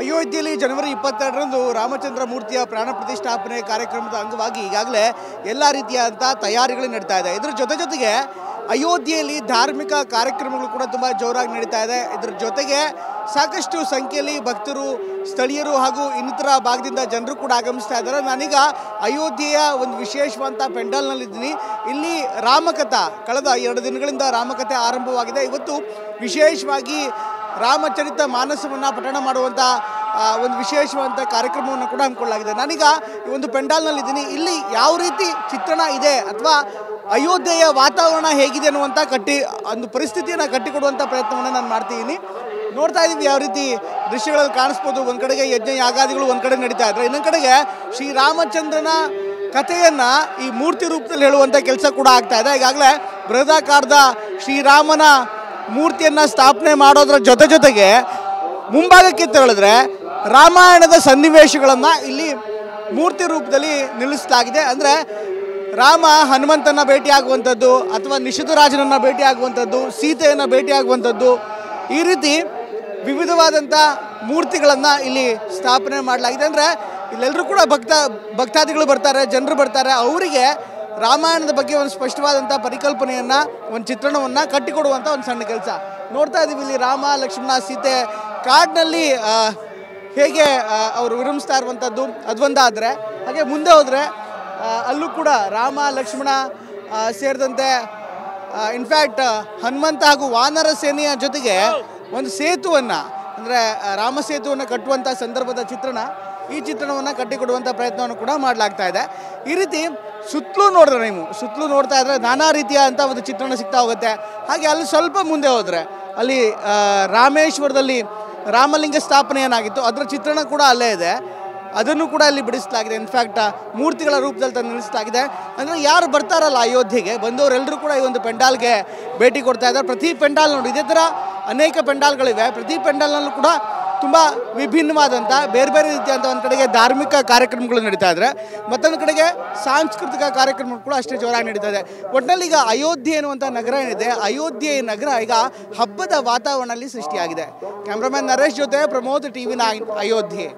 ಅಯೋಧ್ಯೆಯಲ್ಲಿ ಜನವರಿ 22ರಂದು ರಾಮಚಂದ್ರ ಮೂರ್ತಿಯ ಪ್ರಾಣ ಪ್ರತಿಷ್ಠಾಪನೆ ಕಾರ್ಯಕ್ರಮದ ಅಂಗವಾಗಿ ಈಗಾಗಲೇ ಎಲ್ಲ ರೀತಿಯಾದಂಥ ತಯಾರಿಗಳು ನಡೀತಾ ಇದೆ. ಇದರ ಜೊತೆಗೆ ಅಯೋಧ್ಯೆಯಲ್ಲಿ ಧಾರ್ಮಿಕ ಕಾರ್ಯಕ್ರಮಗಳು ಕೂಡ ತುಂಬ ಜೋರಾಗಿ ನಡೀತಾ ಇದೆ. ಇದರ ಜೊತೆಗೆ ಸಾಕಷ್ಟು ಸಂಖ್ಯೆಯಲ್ಲಿ ಭಕ್ತರು, ಸ್ಥಳೀಯರು ಹಾಗೂ ಇನ್ನಿತರ ಭಾಗದಿಂದ ಜನರು ಕೂಡ ಆಗಮಿಸ್ತಾ ಇದ್ದಾರೆ. ನಾನೀಗ ಅಯೋಧ್ಯೆಯ ಒಂದು ವಿಶೇಷವಾದಂಥ ಪೆಂಡಾಲ್ನಲ್ಲಿದ್ದೀನಿ. ಇಲ್ಲಿ ರಾಮಕಥಾ ಕಳೆದ 2 ದಿನಗಳಿಂದ ರಾಮಕಥೆ ಆರಂಭವಾಗಿದೆ. ಇವತ್ತು ವಿಶೇಷವಾಗಿ ರಾಮಚರಿತ ಮಾನಸವನ್ನು ಪಠಣ ಮಾಡುವಂಥ ಒಂದು ವಿಶೇಷವಾದಂಥ ಕಾರ್ಯಕ್ರಮವನ್ನು ಕೂಡ ಹಮ್ಮಿಕೊಳ್ಳಲಾಗಿದೆ. ನಾನೀಗ ಈ ಒಂದು ಪೆಂಡಾಲ್ನಲ್ಲಿದ್ದೀನಿ. ಇಲ್ಲಿ ಯಾವ ರೀತಿ ಚಿತ್ರಣ ಇದೆ ಅಥವಾ ಅಯೋಧ್ಯೆಯ ವಾತಾವರಣ ಹೇಗಿದೆ ಅನ್ನುವಂಥ ಒಂದು ಪರಿಸ್ಥಿತಿಯನ್ನು ಕಟ್ಟಿಕೊಡುವಂಥ ಪ್ರಯತ್ನವನ್ನು ನಾನು ಮಾಡ್ತಿದ್ದೀನಿ. ನೋಡ್ತಾ ಇದ್ದೀವಿ ಯಾವ ರೀತಿ ದೃಶ್ಯಗಳಲ್ಲಿ ಕಾಣಿಸ್ಬೋದು. ಒಂದು ಕಡೆಗೆ ಯಜ್ಞ ಯಾಗಾದಿಗಳು ಒಂದು ಕಡೆ ನಡೀತಾ ಇದ್ದಾರೆ, ಇನ್ನೊಂದು ಕಡೆಗೆ ಶ್ರೀರಾಮಚಂದ್ರನ ಕಥೆಯನ್ನು ಈ ಮೂರ್ತಿ ರೂಪದಲ್ಲಿ ಹೇಳುವಂಥ ಕೆಲಸ ಕೂಡ ಆಗ್ತಾ ಇದೆ. ಈಗಾಗಲೇ ಬೃಹದಾಕಾರದ ಶ್ರೀರಾಮನ ಮೂರ್ತಿಯನ್ನು ಸ್ಥಾಪನೆ ಮಾಡೋದ್ರ ಜೊತೆಗೆ ಮುಂಭಾಗಕ್ಕೆ ತೆರಳಿದ್ರೆ ರಾಮಾಯಣದ ಸನ್ನಿವೇಶಗಳನ್ನು ಇಲ್ಲಿ ಮೂರ್ತಿ ರೂಪದಲ್ಲಿ ನಿಲ್ಲಿಸಲಾಗಿದೆ. ಅಂದರೆ ರಾಮ ಹನುಮಂತನ ಭೇಟಿಯಾಗುವಂಥದ್ದು ಅಥವಾ ನಿಷಧರಾಜನನ್ನು ಭೇಟಿಯಾಗುವಂಥದ್ದು, ಸೀತೆಯನ್ನು ಭೇಟಿಯಾಗುವಂಥದ್ದು, ಈ ರೀತಿ ವಿವಿಧವಾದಂಥ ಮೂರ್ತಿಗಳನ್ನು ಇಲ್ಲಿ ಸ್ಥಾಪನೆ ಮಾಡಲಾಗಿದೆ. ಅಂದರೆ ಇಲ್ಲೆಲ್ಲರೂ ಕೂಡ ಭಕ್ತಾದಿಗಳು ಬರ್ತಾರೆ, ಜನರು ಬರ್ತಾರೆ. ಅವರಿಗೆ ರಾಮಾಯಣದ ಬಗ್ಗೆ ಒಂದು ಸ್ಪಷ್ಟವಾದಂಥ ಪರಿಕಲ್ಪನೆಯನ್ನು, ಒಂದು ಚಿತ್ರಣವನ್ನು ಕಟ್ಟಿಕೊಡುವಂಥ ಒಂದು ಸಣ್ಣ ಕೆಲಸ ನೋಡ್ತಾ ಇದ್ದೀವಿ. ಇಲ್ಲಿ ರಾಮ, ಲಕ್ಷ್ಮಣ, ಸೀತೆ ಕಾಡಿನಲ್ಲಿ ಹೇಗೆ ಅವರು ವಿರಮಿಸ್ತಾ ಇರುವಂಥದ್ದು ಅದೊಂದಾದರೆ, ಹಾಗೆ ಮುಂದೆ ಹೋದರೆ ಅಲ್ಲೂ ಕೂಡ ರಾಮ, ಲಕ್ಷ್ಮಣ ಸೇರಿದಂತೆ ಇನ್ಫ್ಯಾಕ್ಟ್ ಹನುಮಂತ ಹಾಗೂ ವಾನರ ಸೇನೆಯ ಜೊತೆಗೆ ಒಂದು ಸೇತುವನ್ನು, ಅಂದರೆ ರಾಮ ಸೇತುವನ್ನು ಕಟ್ಟುವಂಥ ಸಂದರ್ಭದ ಈ ಚಿತ್ರಣವನ್ನು ಕಟ್ಟಿಕೊಡುವಂಥ ಪ್ರಯತ್ನವನ್ನು ಕೂಡ ಮಾಡಲಾಗ್ತಾ ಇದೆ. ಈ ರೀತಿ ಸುತ್ತಲೂ ನೋಡಿದ್ರೆ, ನೀವು ಸುತ್ತಲೂ ನೋಡ್ತಾ ಇದ್ದರೆ ನಾನಾ ರೀತಿಯಾದಂಥ ಒಂದು ಚಿತ್ರಣ ಸಿಗ್ತಾ ಹೋಗುತ್ತೆ. ಹಾಗೆ ಅಲ್ಲಿ ಸ್ವಲ್ಪ ಮುಂದೆ ಹೋದರೆ ಅಲ್ಲಿ ರಾಮೇಶ್ವರದಲ್ಲಿ ರಾಮಲಿಂಗ ಸ್ಥಾಪನೆ ಏನಾಗಿತ್ತು ಅದರ ಚಿತ್ರಣ ಕೂಡ ಅಲ್ಲೇ ಇದೆ. ಅದನ್ನು ಕೂಡ ಇಲ್ಲಿ ಬಿಡಿಸಲಾಗಿದೆ. ಇನ್ಫ್ಯಾಕ್ಟ್ ಮೂರ್ತಿಗಳ ರೂಪದಲ್ಲಿ ತಂದು ನಿಲ್ಲಿಸಲಾಗಿದೆ. ಅಂದರೆ ಯಾರು ಬರ್ತಾರಲ್ಲ ಅಯೋಧ್ಯೆಗೆ ಬಂದವರೆಲ್ಲರೂ ಕೂಡ ಈ ಒಂದು ಪೆಂಡಾಲ್ಗೆ ಭೇಟಿ ಕೊಡ್ತಾ ಇದ್ದಾರೆ. ಪ್ರತಿ ಪೆಂಡಾಲ್ ನೋಡಿ, ಇದೇ ಥರ ಅನೇಕ ಪೆಂಡಾಲ್ಗಳಿವೆ. ಪ್ರತಿ ಪೆಂಡಾಲ್ನಲ್ಲೂ ಕೂಡ ತುಂಬ ವಿಭಿನ್ನವಾದಂಥ ಬೇರೆ ಬೇರೆ ರೀತಿಯಾದಂಥ ಒಂದು ಕಡೆಗೆ ಧಾರ್ಮಿಕ ಕಾರ್ಯಕ್ರಮಗಳು ನಡೀತಾ ಇದ್ದಾರೆ, ಮತ್ತೊಂದು ಕಡೆಗೆ ಸಾಂಸ್ಕೃತಿಕ ಕಾರ್ಯಕ್ರಮಗಳು ಕೂಡ ಅಷ್ಟೇ ಜೋರಾಗಿ ನಡೀತಾ ಇದೆ. ಒಟ್ಟಿನಲ್ಲಿ ಈಗ ಅಯೋಧ್ಯೆ ಎನ್ನುವಂಥ ನಗರ ಏನಿದೆ, ಅಯೋಧ್ಯೆ ನಗರ ಈಗ ಹಬ್ಬದ ವಾತಾವರಣದಲ್ಲಿ ಸೃಷ್ಟಿಯಾಗಿದೆ. ಕ್ಯಾಮ್ರಾಮನ್ ನರೇಶ್ ಜೊತೆ ಪ್ರಮೋದ್, TV9 ಅಯೋಧ್ಯೆ.